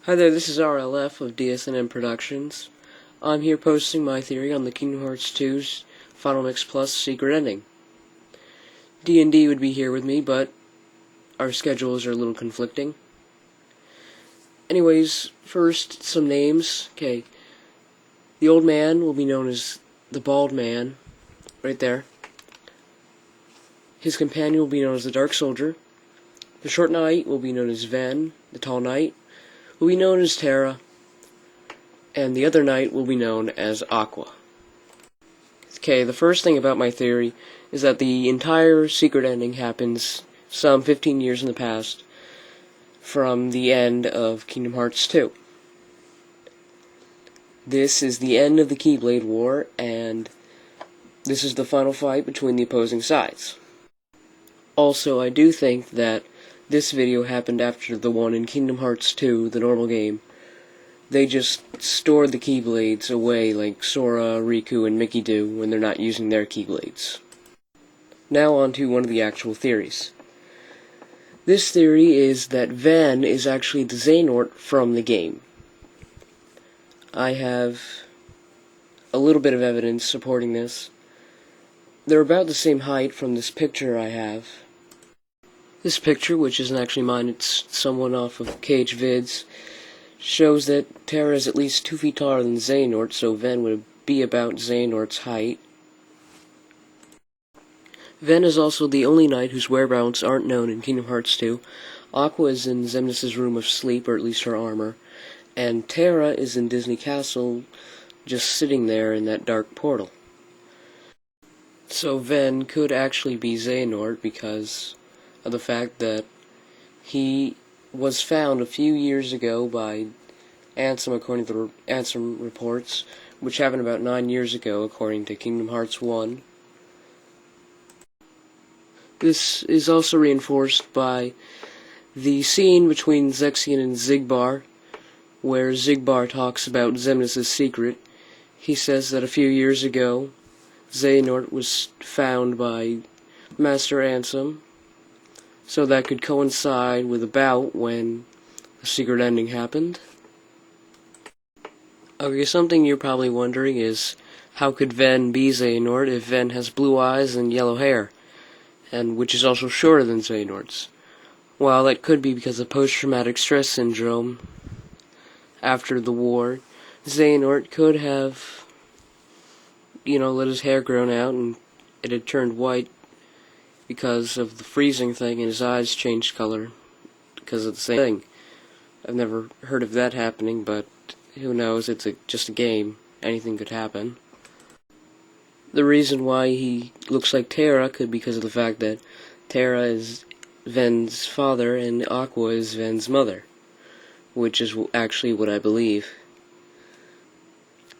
Hi there, this is RLF of DSNM Productions. I'm here posting my theory on the Kingdom Hearts 2's Final Mix Plus secret ending. D&D would be here with me, but our schedules are a little conflicting. Anyways, first, some names. Okay, the old man will be known as the Bald Man, right there. His companion will be known as the Dark Soldier. The Short Knight will be known as Ven. The Tall Knight will be known as Terra. And the other knight will be known as Aqua. Okay, the first thing about my theory is that the entire secret ending happens some 15 years in the past from the end of Kingdom Hearts 2. This is the end of the Keyblade War, and this is the final fight between the opposing sides. Also, I do think that this video happened after the one in Kingdom Hearts 2, the normal game. They just stored the Keyblades away like Sora, Riku, and Mickey do when they're not using their Keyblades. Now on to one of the actual theories. This theory is that Ven is actually the Xehanort from the game. I have a little bit of evidence supporting this. They're about the same height from this picture I have. This picture, which isn't actually mine, it's someone off of KH2FM, shows that Terra is at least 2 feet taller than Xehanort, so Ven would be about Xehanort's height. Ven is also the only knight whose whereabouts aren't known in Kingdom Hearts 2. Aqua is in Xemnas' room of sleep, or at least her armor, and Terra is in Disney Castle, just sitting there in that dark portal. So Ven could actually be Xehanort because of the fact that he was found a few years ago by Ansem, according to the Ansem reports, which happened about 9 years ago, according to Kingdom Hearts 1. This is also reinforced by the scene between Zexion and Xigbar, where Xigbar talks about Xemnas' secret. He says that a few years ago, Xehanort was found by Master Ansem, so that could coincide with about when the secret ending happened. Okay, something you're probably wondering is, how could Ven be Xehanort if Ven has blue eyes and yellow hair, and which is also shorter than Xehanort's? Well, that could be because of post-traumatic stress syndrome. After the war, Xehanort could have, let his hair grown out and it had turned white because of the freezing thing, and his eyes changed color because of the same thing. I've never heard of that happening, but who knows, it's just a game. Anything could happen. The reason why he looks like Terra could be because of the fact that Terra is Ven's father and Aqua is Ven's mother, which is actually what I believe.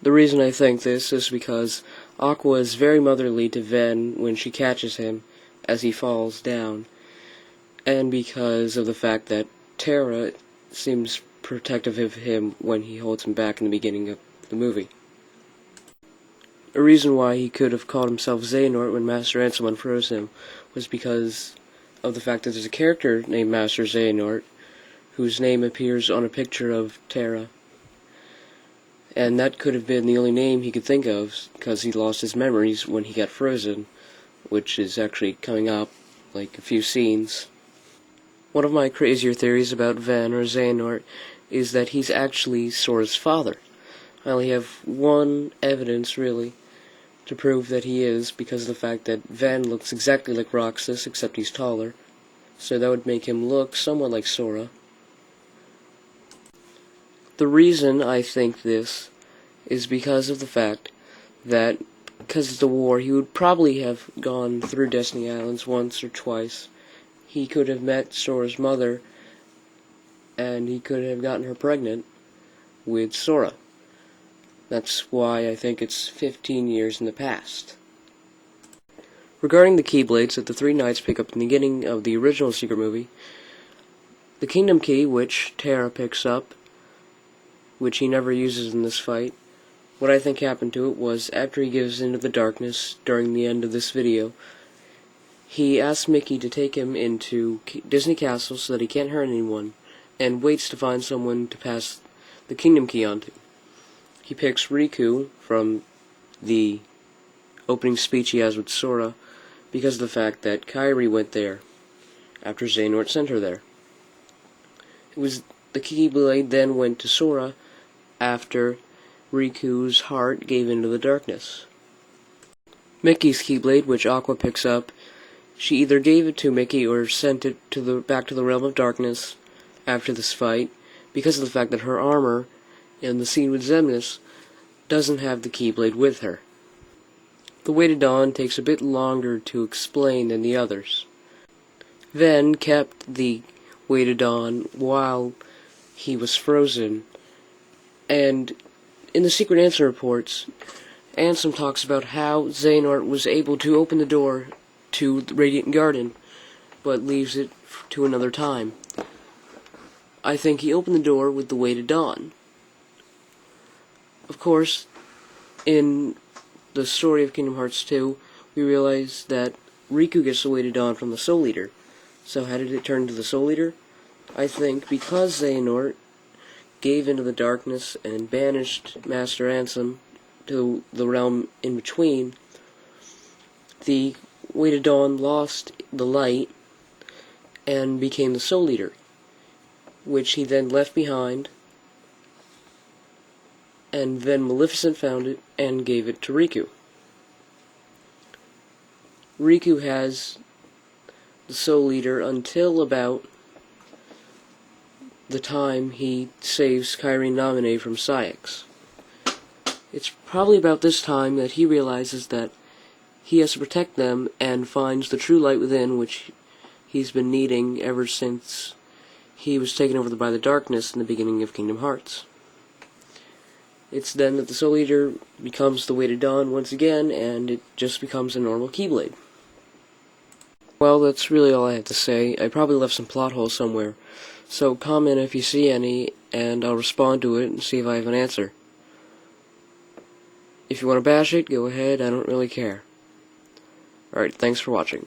The reason I think this is because Aqua is very motherly to Ven when she catches him as he falls down, and because of the fact that Terra seems protective of him when he holds him back in the beginning of the movie. A reason why he could have called himself Xehanort when Master Ansem unfroze him was because of the fact that there's a character named Master Xehanort whose name appears on a picture of Terra, and that could have been the only name he could think of because he lost his memories when he got frozen, which is actually coming up like a few scenes. One of my crazier theories about Ven or Xehanort is that he's actually Sora's father. I only have one evidence, really, to prove that he is, because of the fact that Ven looks exactly like Roxas, except he's taller, so that would make him look somewhat like Sora. The reason I think this is because of the fact that because of the war, he would probably have gone through Destiny Islands once or twice. He could have met Sora's mother, and he could have gotten her pregnant with Sora. That's why I think it's 15 years in the past. Regarding the Keyblades that the three knights pick up in the beginning of the original Secret movie, the Kingdom Key, which Terra picks up, which he never uses in this fight, what I think happened to it was, after he gives into the darkness during the end of this video, he asks Mickey to take him into Disney Castle so that he can't hurt anyone, and waits to find someone to pass the Kingdom Key onto. He picks Riku from the opening speech he has with Sora because of the fact that Kairi went there after Xehanort sent her there. The Keyblade then went to Sora after Riku's heart gave into the darkness. Mickey's Keyblade, which Aqua picks up, she either gave it to Mickey or sent it back to the realm of darkness after this fight because of the fact that her armor in the scene with Xemnas doesn't have the Keyblade with her. The Way to Dawn takes a bit longer to explain than the others. Ven kept the Way to Dawn while he was frozen, and in the secret answer reports, Ansem talks about how Xehanort was able to open the door to the Radiant Garden, but leaves it to another time. I think he opened the door with the Way to Dawn. Of course, in the story of Kingdom Hearts 2, we realize that Riku gets the Way to Dawn from the Soul Eater. So how did it turn to the Soul Eater? I think because Xehanort gave into the darkness and banished Master Ansem to the realm in between, the Way to Dawn lost the light and became the Soul Eater, which he then left behind, and then Maleficent found it and gave it to Riku. Riku has the Soul Eater until about the time he saves Kairi and Naminé from Saïx. It's probably about this time that he realizes that he has to protect them and finds the true light within, which he's been needing ever since he was taken over by the darkness in the beginning of Kingdom Hearts. It's then that the Soul Eater becomes the Way to Dawn once again, and it just becomes a normal Keyblade. Well, that's really all I have to say. I probably left some plot holes somewhere, so comment if you see any, and I'll respond to it and see if I have an answer. If you want to bash it, go ahead, I don't really care. Alright, thanks for watching.